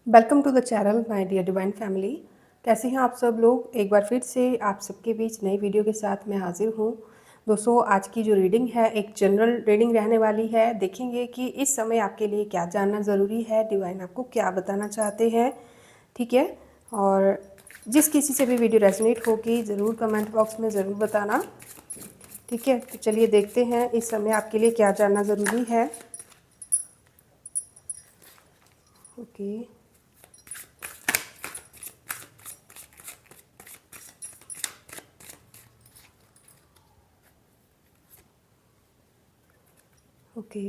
Welcome to the channel my dear divine family. कैसे हैं आप सब लोग। एक बार फिर से आप सबके बीच नई वीडियो के साथ मैं हाजिर हूँ। दोस्तों, आज की जो रीडिंग है एक जनरल रीडिंग रहने वाली है। देखेंगे कि इस समय आपके लिए क्या जानना ज़रूरी है, डिवाइन आपको क्या बताना चाहते हैं। ठीक है। और जिस किसी से भी वीडियो रेजोनेट होगी ज़रूर कमेंट बॉक्स में ज़रूर बताना। ठीक है, तो चलिए देखते हैं इस समय आपके लिए क्या जानना ज़रूरी है। Okay. Okay.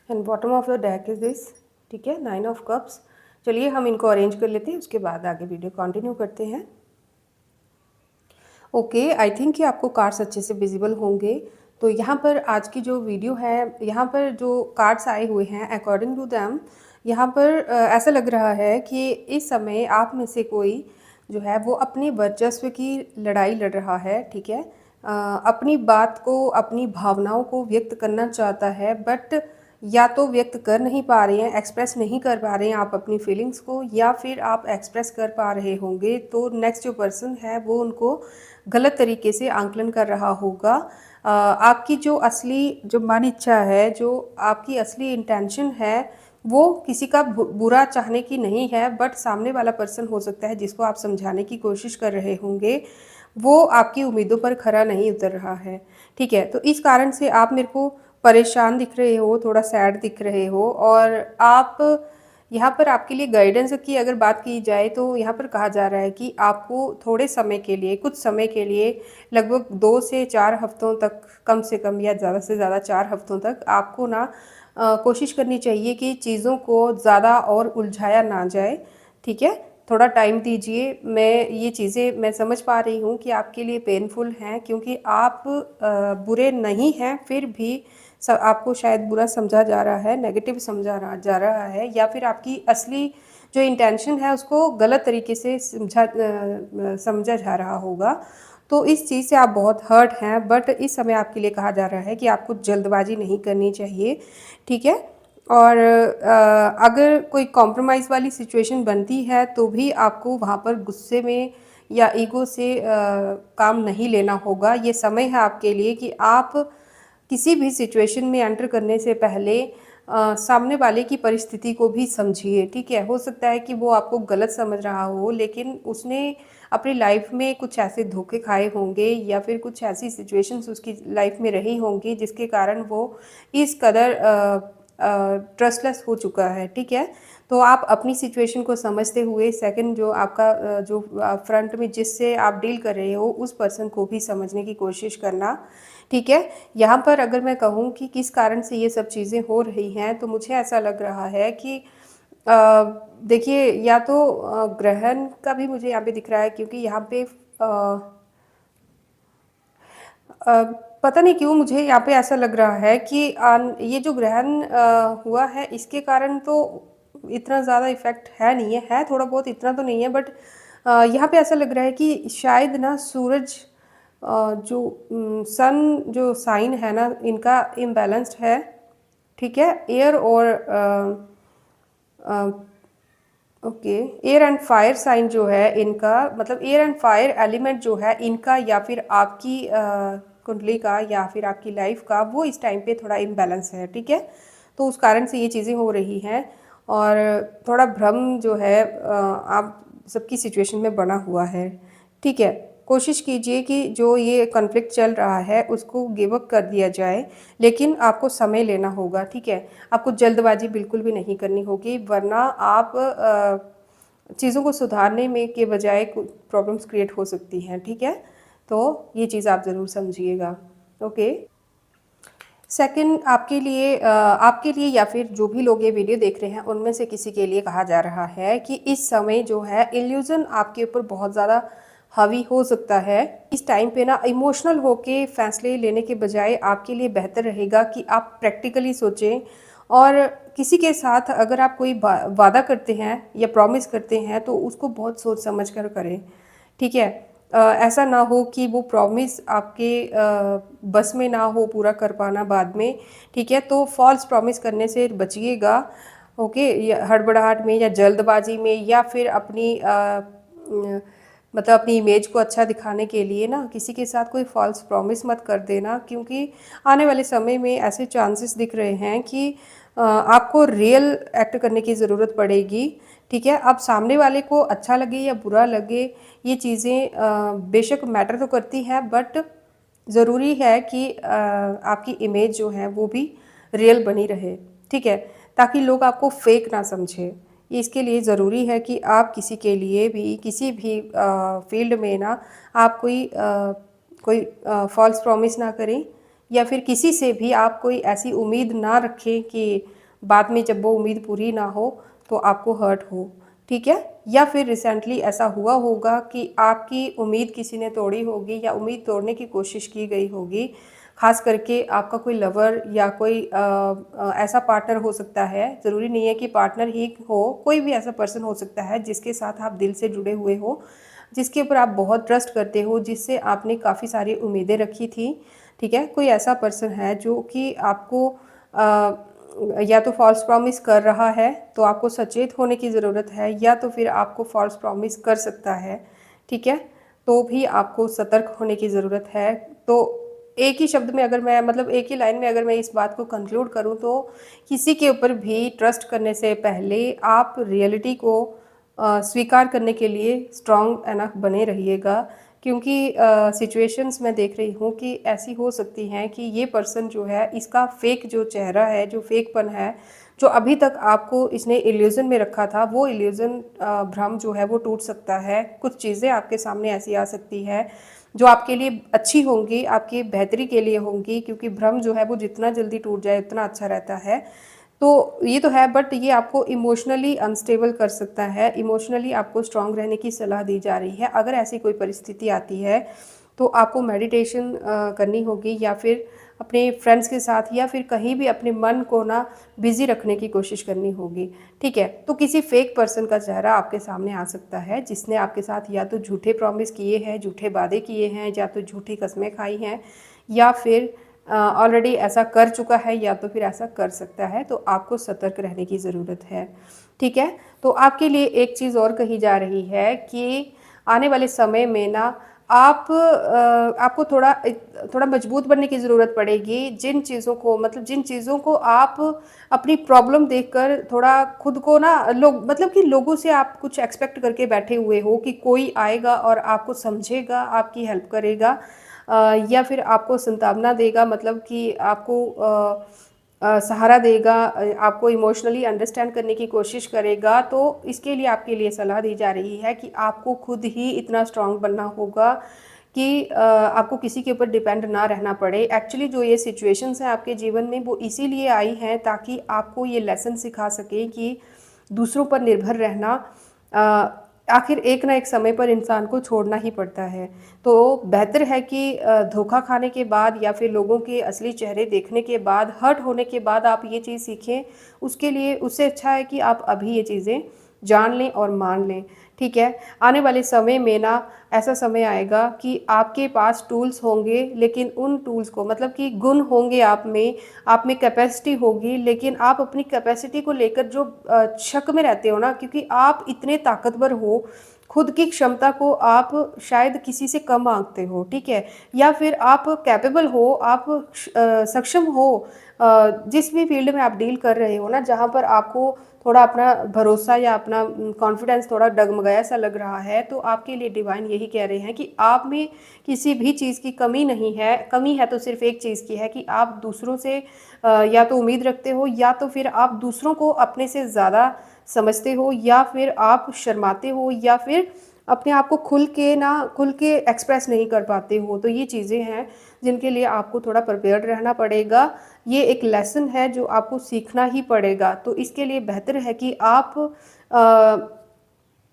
And bottom of the deck is this. ठीक है, 9 ऑफ कप्स। चलिए हम इनको अरेंज कर लेते हैं, उसके बाद आगे वीडियो कंटिन्यू करते हैं। ओके, आई थिंक कि आपको कार्ड्स अच्छे से विजिबल होंगे। तो यहाँ पर आज की जो वीडियो है, यहाँ पर जो कार्ड्स आए हुए हैं अकॉर्डिंग टू दैम, यहाँ पर ऐसा लग रहा है कि इस समय आप में से कोई जो है वो अपने वर्चस्व की लड़ाई लड़ रहा है। ठीक है। अपनी बात को, अपनी भावनाओं को व्यक्त करना चाहता है, बट या तो व्यक्त कर नहीं पा रहे हैं, एक्सप्रेस नहीं कर पा रहे हैं आप अपनी फीलिंग्स को, या फिर आप एक्सप्रेस कर पा रहे होंगे तो नेक्स्ट जो पर्सन है वो उनको गलत तरीके से आंकलन कर रहा होगा। आपकी जो असली जो मन इच्छा है, जो आपकी असली इंटेंशन है, वो किसी का बुरा चाहने की नहीं है, बट सामने वाला पर्सन हो सकता है जिसको आप समझाने की कोशिश कर रहे होंगे, वो आपकी उम्मीदों पर खरा नहीं उतर रहा है। ठीक है, तो इस कारण से आप मेरे को परेशान दिख रहे हो, थोड़ा सैड दिख रहे हो, और आप यहाँ पर आपके लिए गाइडेंस की अगर बात की जाए तो यहाँ पर कहा जा रहा है कि आपको थोड़े समय के लिए, कुछ समय के लिए, लगभग 2 से 4 हफ्तों तक, कम से कम या ज़्यादा से ज़्यादा 4 हफ्तों तक आपको ना कोशिश करनी चाहिए कि चीज़ों को ज़्यादा और उलझाया ना जाए। ठीक है, थोड़ा टाइम दीजिए। ये चीज़ें मैं समझ पा रही हूँ कि आपके लिए पेनफुल हैं, क्योंकि आप बुरे नहीं हैं, फिर भी आपको शायद बुरा समझा जा रहा है, नेगेटिव जा रहा है, या फिर आपकी असली जो इंटेंशन है उसको गलत तरीके से समझा जा रहा होगा। तो इस चीज़ से आप बहुत हर्ट हैं, बट इस समय आपके लिए कहा जा रहा है कि आपको जल्दबाजी नहीं करनी चाहिए। ठीक है। और अगर कोई कॉम्प्रोमाइज़ वाली सिचुएशन बनती है तो भी आपको वहाँ पर गुस्से में या ईगो से काम नहीं लेना होगा। ये समय है आपके लिए कि आप किसी भी सिचुएशन में एंटर करने से पहले सामने वाले की परिस्थिति को भी समझिए। ठीक है, हो सकता है कि वो आपको गलत समझ रहा हो, लेकिन उसने अपनी लाइफ में कुछ ऐसे धोखे खाए होंगे या फिर कुछ ऐसी सिचुएशंस उसकी लाइफ में रही होंगी जिसके कारण वो इस कदर ट्रस्टलेस हो चुका है। ठीक है, तो आप अपनी सिचुएशन को समझते हुए सेकंड जो आपका जो फ्रंट में जिससे आप डील कर रहे हो उस पर्सन को भी समझने की कोशिश करना। ठीक है। यहाँ पर अगर मैं कहूँ कि किस कारण से ये सब चीज़ें हो रही हैं, तो मुझे ऐसा लग रहा है कि देखिए, या तो ग्रहण का भी मुझे यहाँ पे दिख रहा है, क्योंकि यहाँ पे अ, पता नहीं क्यों मुझे यहाँ पे ऐसा लग रहा है कि ये जो ग्रहण हुआ है इसके कारण तो इतना ज़्यादा इफेक्ट है नहीं है, थोड़ा बहुत, इतना तो नहीं है, बट यहाँ पे ऐसा लग रहा है कि शायद ना सूरज जो सन जो साइन है ना, इनका इम्बैलेंस्ड है। ठीक है, एयर और okay, air and fire sign जो है इनका, मतलब एयर एंड फायर एलिमेंट जो है इनका, या फिर आपकी कुंडली का, या फिर आपकी लाइफ का, वो इस टाइम पे थोड़ा इम्बैलेंस है। ठीक है, तो उस कारण से ये चीज़ें हो रही हैं, और थोड़ा भ्रम जो है आप सबकी सिचुएशन में बना हुआ है। ठीक है, कोशिश कीजिए कि जो ये कॉन्फ्लिक्ट चल रहा है उसको गिव अप कर दिया जाए, लेकिन आपको समय लेना होगा। ठीक है, आपको जल्दबाजी बिल्कुल भी नहीं करनी होगी, वरना आप चीज़ों को सुधारने में के बजाय कुछ प्रॉब्लम्स क्रिएट हो सकती हैं। ठीक है, तो ये चीज़ आप ज़रूर समझिएगा। ओके। सेकंड, आपके लिए या फिर जो भी लोग ये वीडियो देख रहे हैं उनमें से किसी के लिए कहा जा रहा है कि इस समय जो है इल्यूज़न आपके ऊपर बहुत ज़्यादा हावी हो सकता है। इस टाइम पे ना इमोशनल होके फैसले लेने के बजाय आपके लिए बेहतर रहेगा कि आप प्रैक्टिकली सोचें और किसी के साथ अगर आप कोई वादा करते हैं या प्रॉमिस करते हैं तो उसको बहुत सोच समझ कर करें, ठीक है। ऐसा ना हो कि वो प्रॉमिस आपके बस में ना हो पूरा कर पाना बाद में, ठीक है। तो फॉल्स प्रॉमिस करने से बचिएगा, ओके। या हड़बड़ाहट में या जल्दबाजी में या फिर अपनी मतलब अपनी इमेज को अच्छा दिखाने के लिए ना किसी के साथ कोई फॉल्स प्रॉमिस मत कर देना, क्योंकि आने वाले समय में ऐसे चांसेस दिख रहे हैं कि आपको रियल एक्ट करने की ज़रूरत पड़ेगी, ठीक है। अब सामने वाले को अच्छा लगे या बुरा लगे, ये चीज़ें बेशक मैटर तो करती हैं, बट ज़रूरी है कि आपकी इमेज जो है वो भी रियल बनी रहे, ठीक है, ताकि लोग आपको फेक ना समझें। इसके लिए ज़रूरी है कि आप किसी के लिए भी किसी भी फील्ड में ना आप कोई फॉल्स प्रॉमिस ना करें, या फिर किसी से भी आप कोई ऐसी उम्मीद ना रखें कि बाद में जब वो उम्मीद पूरी ना हो तो आपको हर्ट हो, ठीक है। या फिर रिसेंटली ऐसा हुआ होगा कि आपकी उम्मीद किसी ने तोड़ी होगी या उम्मीद तोड़ने की कोशिश की गई होगी, खास करके आपका कोई लवर या कोई ऐसा पार्टनर हो सकता है, ज़रूरी नहीं है कि पार्टनर ही हो, कोई भी ऐसा पर्सन हो सकता है जिसके साथ आप दिल से जुड़े हुए हो, जिसके ऊपर आप बहुत ट्रस्ट करते हो, जिससे आपने काफ़ी सारी उम्मीदें रखी थी, ठीक है। कोई ऐसा पर्सन है जो कि आपको या तो फॉल्स प्रॉमिस कर रहा है, तो आपको सचेत होने की ज़रूरत है, या तो फिर आपको फॉल्स प्रॉमिस कर सकता है, ठीक है। तो भी आपको सतर्क होने की ज़रूरत है। तो एक ही शब्द में अगर मैं मतलब एक ही लाइन में अगर मैं इस बात को कंक्लूड करूँ तो किसी के ऊपर भी ट्रस्ट करने से पहले आप रियलिटी को स्वीकार करने के लिए स्ट्रॉन्ग एनफ बने रहिएगा, क्योंकि सिचुएशंस मैं देख रही हूँ कि ऐसी हो सकती हैं कि ये पर्सन जो है इसका फेक जो चेहरा है, जो फेकपन है, जो अभी तक आपको इसने इल्यूज़न में रखा था, वो इल्यूज़न भ्रम जो है वो टूट सकता है। कुछ चीज़ें आपके सामने ऐसी आ सकती है जो आपके लिए अच्छी होंगी, आपकी बेहतरी के लिए होंगी, क्योंकि भ्रम जो है वो जितना जल्दी टूट जाए उतना अच्छा रहता है। तो ये तो है, बट ये आपको इमोशनली अनस्टेबल कर सकता है, इमोशनली आपको स्ट्रांग रहने की सलाह दी जा रही है। अगर ऐसी कोई परिस्थिति आती है तो आपको मेडिटेशन करनी होगी, या फिर अपने फ्रेंड्स के साथ या फिर कहीं भी अपने मन को ना बिज़ी रखने की कोशिश करनी होगी, ठीक है। तो किसी फेक पर्सन का चेहरा आपके सामने आ सकता है जिसने आपके साथ या तो झूठे प्रॉमिस किए हैं, झूठे वादे किए हैं, या तो झूठी कस्में खाई हैं, या फिर ऑलरेडी ऐसा कर चुका है, या तो फिर ऐसा कर सकता है। तो आपको सतर्क रहने की ज़रूरत है, ठीक है। तो आपके लिए एक चीज़ और कही जा रही है कि आने वाले समय में ना आपको थोड़ा मजबूत बनने की ज़रूरत पड़ेगी। जिन चीज़ों को मतलब जिन चीज़ों को आप अपनी प्रॉब्लम देखकर थोड़ा खुद को ना मतलब कि लोगों से आप कुछ एक्सपेक्ट करके बैठे हुए हो कि कोई आएगा और आपको समझेगा, आपकी हेल्प करेगा, या फिर आपको सांत्वना देगा, मतलब कि आपको सहारा देगा, आपको इमोशनली अंडरस्टैंड करने की कोशिश करेगा। तो इसके लिए आपके लिए सलाह दी जा रही है कि आपको खुद ही इतना स्ट्रांग बनना होगा कि आपको किसी के ऊपर डिपेंड ना रहना पड़े। एक्चुअली जो ये सिचुएशंस हैं आपके जीवन में वो इसीलिए आई हैं ताकि आपको ये लेसन सिखा सकें कि दूसरों पर निर्भर रहना आखिर एक ना एक समय पर इंसान को छोड़ना ही पड़ता है। तो बेहतर है कि धोखा खाने के बाद या फिर लोगों के असली चेहरे देखने के बाद, हर्ट होने के बाद आप ये चीज़ सीखें, उसके लिए उससे अच्छा है कि आप अभी ये चीज़ें जान लें और मान लें, ठीक है। आने वाले समय में ना ऐसा समय आएगा कि आपके पास टूल्स होंगे, लेकिन उन टूल्स को मतलब कि गुण होंगे आप में कैपेसिटी होगी, लेकिन आप अपनी कैपेसिटी को लेकर जो शक में रहते हो ना, क्योंकि आप इतने ताकतवर हो, खुद की क्षमता को आप शायद किसी से कम आंकते हो, ठीक है। या फिर आप कैपेबल हो, आप सक्षम हो, जिस भी फील्ड में आप डील कर रहे हो ना, जहाँ पर आपको थोड़ा अपना भरोसा या अपना कॉन्फिडेंस थोड़ा डगमगाया सा लग रहा है, तो आपके लिए डिवाइन यही कह रहे हैं कि आप में किसी भी चीज़ की कमी नहीं है। कमी है तो सिर्फ एक चीज़ की है कि आप दूसरों से या तो उम्मीद रखते हो, या तो फिर आप दूसरों को अपने से ज़्यादा समझते हो, या फिर आप शर्माते हो, या फिर अपने आप को खुल के एक्सप्रेस नहीं कर पाते हो। तो ये चीज़ें हैं जिनके लिए आपको थोड़ा प्रिपेयर्ड रहना पड़ेगा। ये एक लेसन है जो आपको सीखना ही पड़ेगा। तो इसके लिए बेहतर है कि आप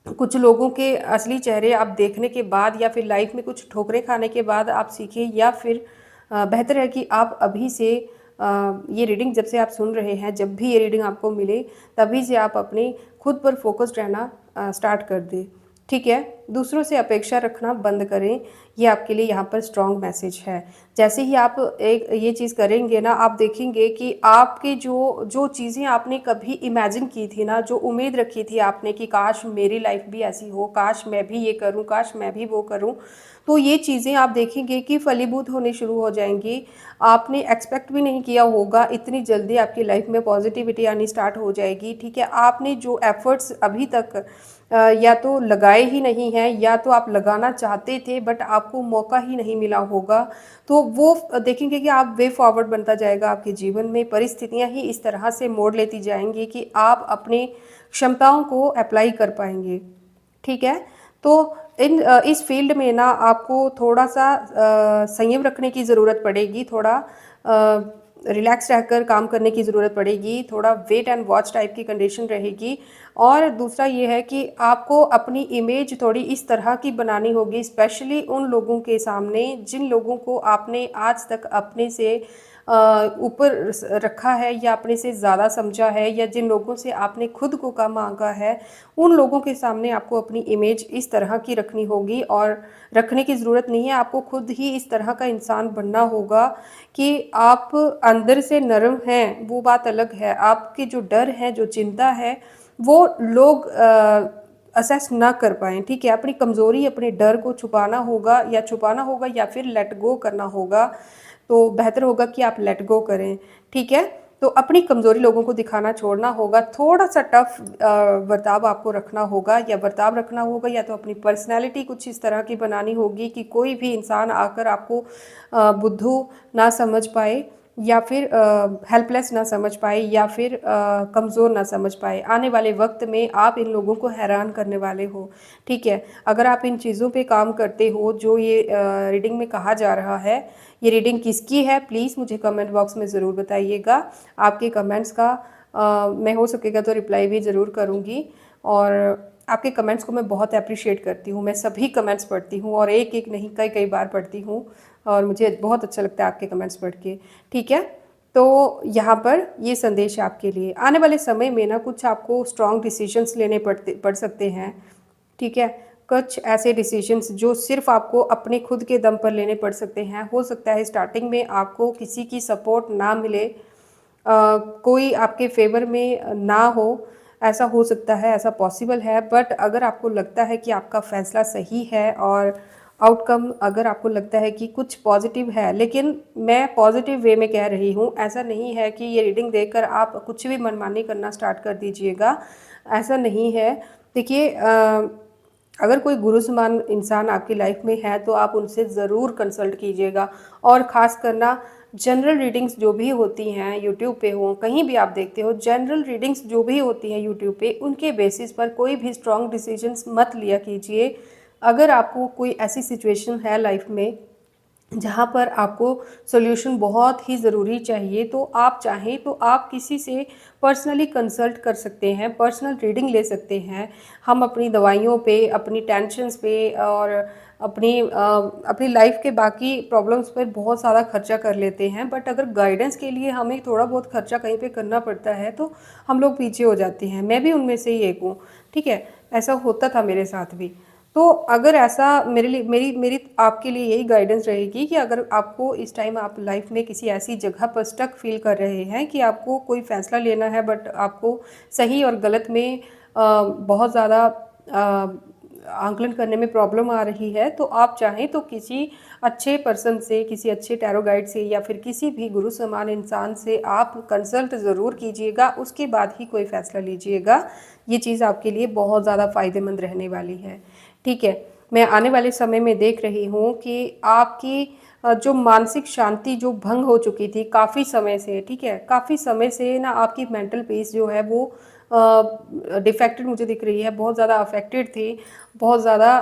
कुछ लोगों के असली चेहरे आप देखने के बाद, या फिर लाइफ में कुछ ठोकरें खाने के बाद आप सीखें, या फिर बेहतर है कि आप अभी से ये रीडिंग जब से आप सुन रहे हैं, जब भी ये रीडिंग आपको मिले, तभी से आप अपने खुद पर फोकस्ड रहना स्टार्ट कर दें, ठीक है। दूसरों से अपेक्षा रखना बंद करें, ये आपके लिए यहाँ पर स्ट्रॉन्ग मैसेज है। जैसे ही आप एक ये चीज़ करेंगे ना, आप देखेंगे कि आपके जो जो चीज़ें आपने कभी इमेजिन की थी ना, जो उम्मीद रखी थी आपने कि काश मेरी लाइफ भी ऐसी हो, काश मैं भी ये करूँ, काश मैं भी वो करूँ, तो ये चीज़ें आप देखेंगे कि फलीभूत होने शुरू हो जाएंगी। आपने एक्सपेक्ट भी नहीं किया होगा, इतनी जल्दी आपकी लाइफ में पॉजिटिविटी आनी स्टार्ट हो जाएगी, ठीक है। आपने जो एफर्ट्स अभी तक या तो लगाए ही नहीं हैं, या तो आप लगाना चाहते थे बट आपको मौका ही नहीं मिला होगा, तो वो देखेंगे कि आप वे फॉरवर्ड बनता जाएगा आपके जीवन में। परिस्थितियां ही इस तरह से मोड़ लेती जाएंगी कि आप अपने क्षमताओं को अप्लाई कर पाएंगे, ठीक है। तो इस फील्ड में ना आपको थोड़ा सा संयम रखने की ज़रूरत पड़ेगी, थोड़ा रिलैक्स रहकर काम करने की ज़रूरत पड़ेगी, थोड़ा वेट एंड वॉच टाइप की कंडीशन रहेगी। और दूसरा ये है कि आपको अपनी इमेज थोड़ी इस तरह की बनानी होगी, स्पेशली उन लोगों के सामने जिन लोगों को आपने आज तक अपने से ऊपर रखा है या अपने से ज़्यादा समझा है, या जिन लोगों से आपने खुद को कम आंका है, उन लोगों के सामने आपको अपनी इमेज इस तरह की रखनी होगी। और रखने की ज़रूरत नहीं है, आपको खुद ही इस तरह का इंसान बनना होगा कि आप अंदर से नरम हैं, वो बात अलग है। आपके जो डर है, जो चिंता है, वो लोग असेस ना कर पाएँ, ठीक है। अपनी कमज़ोरी, अपने डर को छुपाना होगा या फिर लेट गो करना होगा, तो बेहतर होगा कि आप लेट गो करें, ठीक है। तो अपनी कमज़ोरी लोगों को दिखाना छोड़ना होगा, थोड़ा-सा टफ बर्ताव आपको रखना होगा, या तो अपनी पर्सनैलिटी कुछ इस तरह की बनानी होगी कि कोई भी इंसान आकर आपको बुद्धू ना समझ पाए, या फिर हेल्पलेस ना समझ पाए, या फिर कमज़ोर ना समझ पाए। आने वाले वक्त में आप इन लोगों को हैरान करने वाले हो, ठीक है। अगर आप इन चीज़ों पे काम करते हो जो ये रीडिंग में कहा जा रहा है, ये रीडिंग किसकी है प्लीज़ मुझे कमेंट बॉक्स में ज़रूर बताइएगा। आपके कमेंट्स का मैं हो सकेगा तो रिप्लाई भी ज़रूर करूँगी, और आपके कमेंट्स को मैं बहुत अप्रिशिएट करती हूँ। मैं सभी कमेंट्स पढ़ती हूँ, और एक-एक नहीं कई-कई बार पढ़ती हूँ, और मुझे बहुत अच्छा लगता है आपके कमेंट्स पढ़ के, ठीक है। तो यहाँ पर ये संदेश है आपके लिए। आने वाले समय में ना कुछ आपको स्ट्रॉन्ग डिसीजंस लेने पड़ सकते हैं, ठीक है। कुछ ऐसे डिसीजंस जो सिर्फ आपको अपने खुद के दम पर लेने पड़ सकते हैं। हो सकता है स्टार्टिंग में आपको किसी की सपोर्ट ना मिले, कोई आपके फेवर में ना हो, ऐसा हो सकता है, ऐसा पॉसिबल है। बट अगर आपको लगता है कि आपका फ़ैसला सही है, और आउटकम अगर आपको लगता है कि कुछ पॉजिटिव है, लेकिन मैं पॉजिटिव वे में कह रही हूँ, ऐसा नहीं है कि ये रीडिंग देखकर आप कुछ भी मनमानी करना स्टार्ट कर दीजिएगा, ऐसा नहीं है। देखिए अगर कोई गुरु समान इंसान आपकी लाइफ में है तो आप उनसे ज़रूर कंसल्ट कीजिएगा। और ख़ास करना जनरल रीडिंग्स जो भी होती हैं यूट्यूब पे हो, कहीं भी आप देखते हो, जनरल रीडिंग्स जो भी होती हैं यूट्यूब पे, उनके बेसिस पर कोई भी स्ट्रॉन्ग डिसीजंस मत लिया कीजिए। अगर आपको कोई ऐसी सिचुएशन है लाइफ में जहाँ पर आपको सॉल्यूशन बहुत ही ज़रूरी चाहिए, तो आप चाहें तो आप किसी से पर्सनली कंसल्ट कर सकते हैं, पर्सनल रीडिंग ले सकते हैं। हम अपनी दवाइयों पे, अपनी टेंशन्स पे, और अपनी लाइफ के बाकी प्रॉब्लम्स पर बहुत सारा खर्चा कर लेते हैं, बट अगर गाइडेंस के लिए हमें थोड़ा बहुत खर्चा कहीं पे करना पड़ता है तो हम लोग पीछे हो जाते हैं। मैं भी उनमें से ही एक हूँ, ठीक है। ऐसा होता था मेरे साथ भी। तो अगर ऐसा मेरे लिए मेरी मेरी आपके लिए यही गाइडेंस रहेगी कि अगर आपको इस टाइम आप लाइफ में किसी ऐसी जगह पर स्टक फील कर रहे हैं कि आपको कोई फ़ैसला लेना है, बट आपको सही और गलत में बहुत ज़्यादा आंकलन करने में प्रॉब्लम आ रही है, तो आप चाहें तो किसी अच्छे पर्सन से, किसी अच्छे टैरो गाइड से, या फिर किसी भी गुरु समान इंसान से आप कंसल्ट ज़रूर कीजिएगा, उसके बाद ही कोई फ़ैसला लीजिएगा। ये चीज़ आपके लिए बहुत ज़्यादा फ़ायदेमंद रहने वाली है, ठीक है। मैं आने वाले समय में देख रही हूँ कि आपकी जो मानसिक शांति जो भंग हो चुकी थी काफ़ी समय से, ठीक है, काफ़ी समय से ना आपकी मेंटल पीस जो है वो डिफेक्टेड मुझे दिख रही है, बहुत ज़्यादा अफेक्टेड थी, बहुत ज़्यादा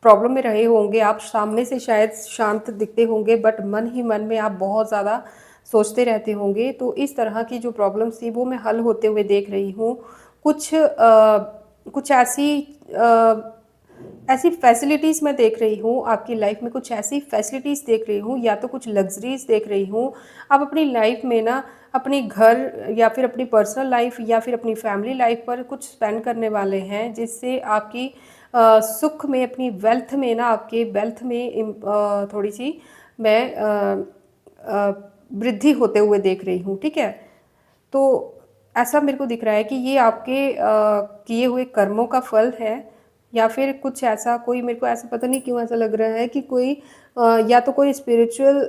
प्रॉब्लम में रहे होंगे आप। सामने से शायद शांत दिखते होंगे, बट मन ही मन में आप बहुत ज़्यादा सोचते रहते होंगे। तो इस तरह की जो प्रॉब्लम्स थी वो मैं हल होते हुए देख रही हूँ। कुछ ऐसी ऐसी फैसिलिटीज़ मैं देख रही हूँ आपकी लाइफ में, कुछ ऐसी फैसिलिटीज़ देख रही हूँ या तो कुछ लग्जरीज़ देख रही हूँ। आप अपनी लाइफ में ना अपने घर या फिर अपनी पर्सनल लाइफ या फिर अपनी फैमिली लाइफ पर कुछ स्पेंड करने वाले हैं, जिससे आपकी सुख में, अपनी वेल्थ में ना, आपके वेल्थ में थोड़ी सी मैं वृद्धि होते हुए देख रही हूँ, ठीक है। तो ऐसा मेरे को दिख रहा है कि ये आपके किए हुए कर्मों का फल है, या फिर कुछ ऐसा, कोई मेरे को ऐसा पता नहीं क्यों ऐसा लग रहा है कि कोई या तो कोई स्पिरिचुअल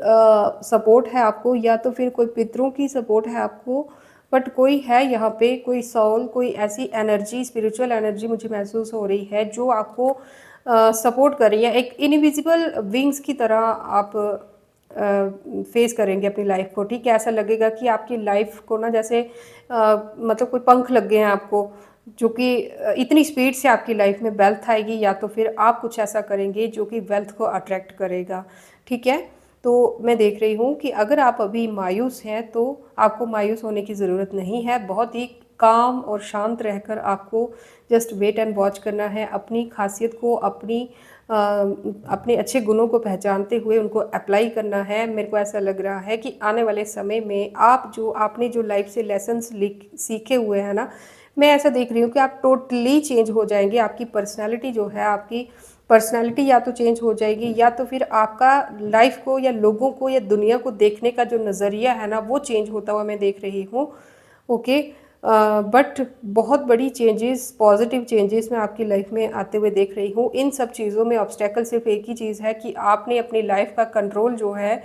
सपोर्ट है आपको, या तो फिर कोई पितरों की सपोर्ट है आपको, बट कोई है यहाँ पे, कोई सोल, कोई ऐसी एनर्जी, स्पिरिचुअल एनर्जी मुझे महसूस हो रही है जो आपको सपोर्ट कर रही है। एक इनविजिबल विंग्स की तरह आप फेस करेंगे अपनी लाइफ को, ठीक है। ऐसा लगेगा कि आपकी लाइफ को ना जैसे मतलब कोई पंख लग गए हैं आपको, जो कि इतनी स्पीड से आपकी लाइफ में वेल्थ आएगी, या तो फिर आप कुछ ऐसा करेंगे जो कि वेल्थ को अट्रैक्ट करेगा, ठीक है। तो मैं देख रही हूँ कि अगर आप अभी मायूस हैं तो आपको मायूस होने की ज़रूरत नहीं है। बहुत ही काम और शांत रहकर आपको जस्ट वेट एंड वॉच करना है। अपनी खासियत को, अपने अच्छे गुणों को पहचानते हुए उनको अप्लाई करना है। मेरे को ऐसा लग रहा है कि आने वाले समय में आपने जो लाइफ से लेसन्स सीखे हुए हैं ना, मैं ऐसा देख रही हूँ कि आप टोटली चेंज हो जाएंगे। आपकी पर्सनैलिटी जो है, आपकी पर्सनैलिटी या तो चेंज हो जाएगी, या तो फिर आपका लाइफ को या लोगों को या दुनिया को देखने का जो नज़रिया है ना, वो चेंज होता हुआ मैं देख रही हूँ। ओके, बट बहुत बड़ी चेंजेस, पॉजिटिव चेंजेस मैं आपकी लाइफ में आते हुए देख रही हूँ। इन सब चीज़ों में ऑब्स्टेकल सिर्फ एक ही चीज़ है कि आपने अपनी लाइफ का कंट्रोल जो है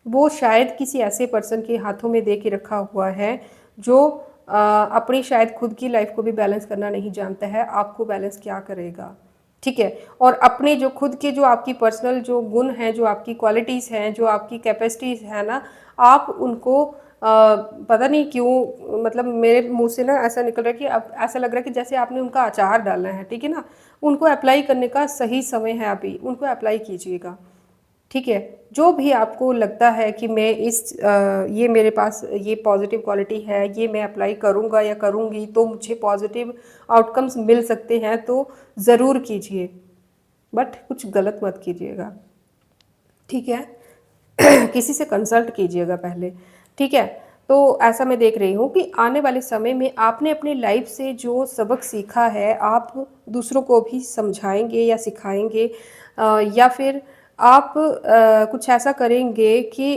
वो शायद किसी ऐसे पर्सन के हाथों में दे के रखा हुआ है जो अपनी शायद खुद की लाइफ को भी बैलेंस करना नहीं जानता है। आपको बैलेंस क्या करेगा, ठीक है। और अपने जो खुद के, जो आपकी पर्सनल जो गुण हैं, जो आपकी क्वालिटीज़ हैं, जो आपकी कैपेसिटीज़ हैं ना, आप उनको पता नहीं क्यों, मतलब मेरे मुंह से ना ऐसा निकल रहा है कि अब ऐसा लग रहा है कि जैसे आपने उनका अचार डालना है, ठीक है ना। उनको अप्लाई करने का सही समय है अभी, उनको अप्लाई कीजिएगा, ठीक है। जो भी आपको लगता है कि मैं ये मेरे पास ये पॉजिटिव क्वालिटी है, ये मैं अप्लाई करूँगा या करूँगी तो मुझे पॉजिटिव आउटकम्स मिल सकते हैं, तो ज़रूर कीजिए, बट कुछ गलत मत कीजिएगा, ठीक है। किसी से कंसल्ट कीजिएगा पहले, ठीक है। तो ऐसा मैं देख रही हूँ कि आने वाले समय में आपने अपनी लाइफ से जो सबक सीखा है, आप दूसरों को भी समझाएंगे या सिखाएंगे, या फिर आप कुछ ऐसा करेंगे कि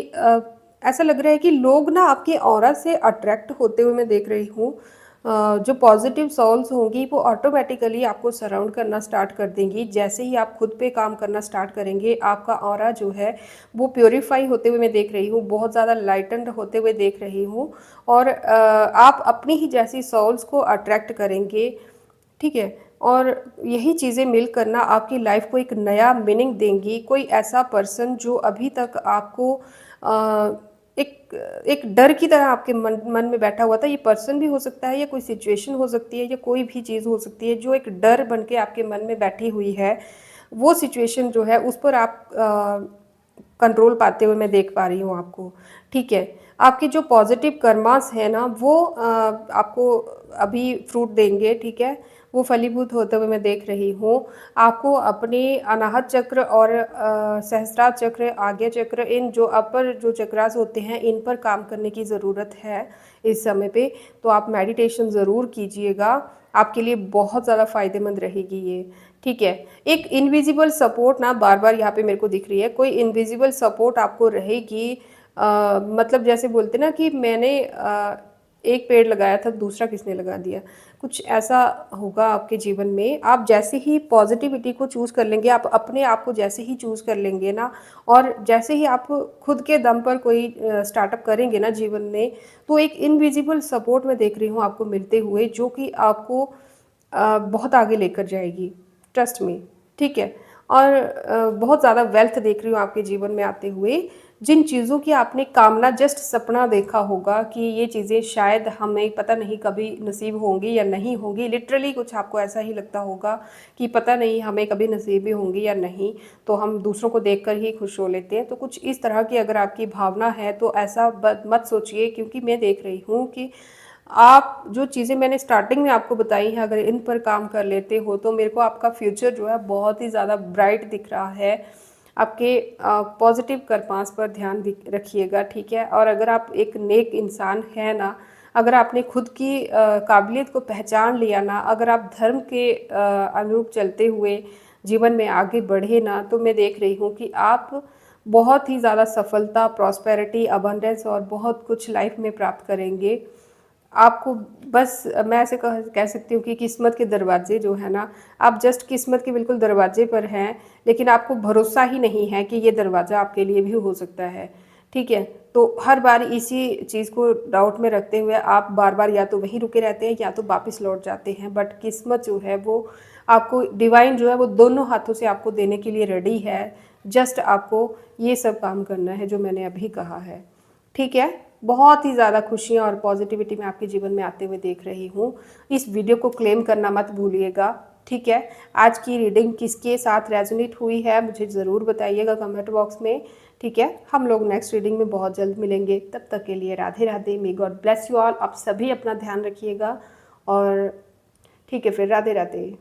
ऐसा लग रहा है कि लोग ना आपके ऑरा से अट्रैक्ट होते हुए मैं देख रही हूँ। जो पॉजिटिव सोल्स होंगी वो ऑटोमेटिकली आपको सराउंड करना स्टार्ट कर देंगी। जैसे ही आप खुद पे काम करना स्टार्ट करेंगे, आपका ऑरा जो है वो प्योरीफाई होते हुए मैं देख रही हूँ, बहुत ज़्यादा लाइटन्ड होते हुए देख रही हूँ। और आप अपनी ही जैसी सोल्स को अट्रैक्ट करेंगे, ठीक है। और यही चीज़ें मिल कर ना आपकी लाइफ को एक नया मीनिंग देंगी। कोई ऐसा पर्सन जो अभी तक आपको एक एक डर की तरह आपके मन में बैठा हुआ था, ये पर्सन भी हो सकता है, या कोई सिचुएशन हो सकती है, या कोई भी चीज़ हो सकती है जो एक डर बन के आपके मन में बैठी हुई है, वो सिचुएशन जो है उस पर आप कंट्रोल पाते हुए मैं देख पा रही हूँ आपको, ठीक है। आपके जो पॉजिटिव कर्मास है ना, वो आपको अभी फ्रूट देंगे, ठीक है। वो फलीभूत होते हुए मैं देख रही हूँ। आपको अपने अनाहत चक्र और सहस्त्रार चक्र, आज्ञा चक्र, इन जो अपर जो चक्रास होते हैं, इन पर काम करने की ज़रूरत है इस समय पे। तो आप मेडिटेशन ज़रूर कीजिएगा, आपके लिए बहुत ज़्यादा फ़ायदेमंद रहेगी ये, ठीक है। एक इनविजिबल सपोर्ट ना बार बार यहाँ पे मेरे को दिख रही है, कोई इनविजिबल सपोर्ट आपको रहेगी। मतलब जैसे बोलते ना कि मैंने एक पेड़ लगाया था, दूसरा किसने लगा दिया, कुछ ऐसा होगा आपके जीवन में। आप जैसे ही पॉजिटिविटी को चूज़ कर लेंगे, आप अपने आप को जैसे ही चूज़ कर लेंगे ना, और जैसे ही आप खुद के दम पर कोई स्टार्टअप करेंगे ना जीवन में, तो एक इनविजिबल सपोर्ट मैं देख रही हूँ आपको मिलते हुए, जो कि आपको बहुत आगे लेकर जाएगी, ट्रस्ट मी, ठीक है। और बहुत ज़्यादा वेल्थ देख रही हूँ आपके जीवन में आते हुए। जिन चीज़ों की आपने कामना, जस्ट सपना देखा होगा कि ये चीज़ें शायद हमें पता नहीं कभी नसीब होंगी या नहीं होंगी, लिटरली कुछ आपको ऐसा ही लगता होगा कि पता नहीं हमें कभी नसीब भी होंगी या नहीं, तो हम दूसरों को देखकर ही खुश हो लेते हैं। तो कुछ इस तरह की अगर आपकी भावना है तो ऐसा मत सोचिए, क्योंकि मैं देख रही हूँ कि आप जो चीज़ें मैंने स्टार्टिंग में आपको बताई हैं, अगर इन पर काम कर लेते हो तो मेरे को आपका फ्यूचर जो है बहुत ही ज़्यादा ब्राइट दिख रहा है। आपके पॉजिटिव कर्मास पर ध्यान रखिएगा, ठीक है। और अगर आप एक नेक इंसान है ना, अगर आपने खुद की काबिलियत को पहचान लिया ना, अगर आप धर्म के अनुरूप चलते हुए जीवन में आगे बढ़े ना, तो मैं देख रही हूँ कि आप बहुत ही ज़्यादा सफलता, प्रॉस्पेरिटी, अबंडेंस और बहुत कुछ लाइफ में प्राप्त करेंगे। आपको बस मैं ऐसे कह सकती हूँ कि किस्मत के दरवाजे जो है ना, आप जस्ट किस्मत के बिल्कुल दरवाजे पर हैं, लेकिन आपको भरोसा ही नहीं है कि ये दरवाज़ा आपके लिए भी हो सकता है, ठीक है। तो हर बार इसी चीज़ को डाउट में रखते हुए आप बार बार या तो वहीं रुके रहते हैं या तो वापस लौट जाते हैं। बट किस्मत जो है वो आपको, डिवाइन जो है वो दोनों हाथों से आपको देने के लिए रेडी है। जस्ट आपको ये सब काम करना है जो मैंने अभी कहा है, ठीक है। बहुत ही ज़्यादा खुशियाँ और पॉजिटिविटी मैं आपके जीवन में आते हुए देख रही हूँ। इस वीडियो को क्लेम करना मत भूलिएगा, ठीक है। आज की रीडिंग किसके साथ रेजोनेट हुई है मुझे ज़रूर बताइएगा कमेंट बॉक्स में, ठीक है। हम लोग नेक्स्ट रीडिंग में बहुत जल्द मिलेंगे, तब तक के लिए Radhe Radhe. May God bless you all. आप सभी अपना ध्यान रखिएगा और ठीक है फिर, राधे राधे।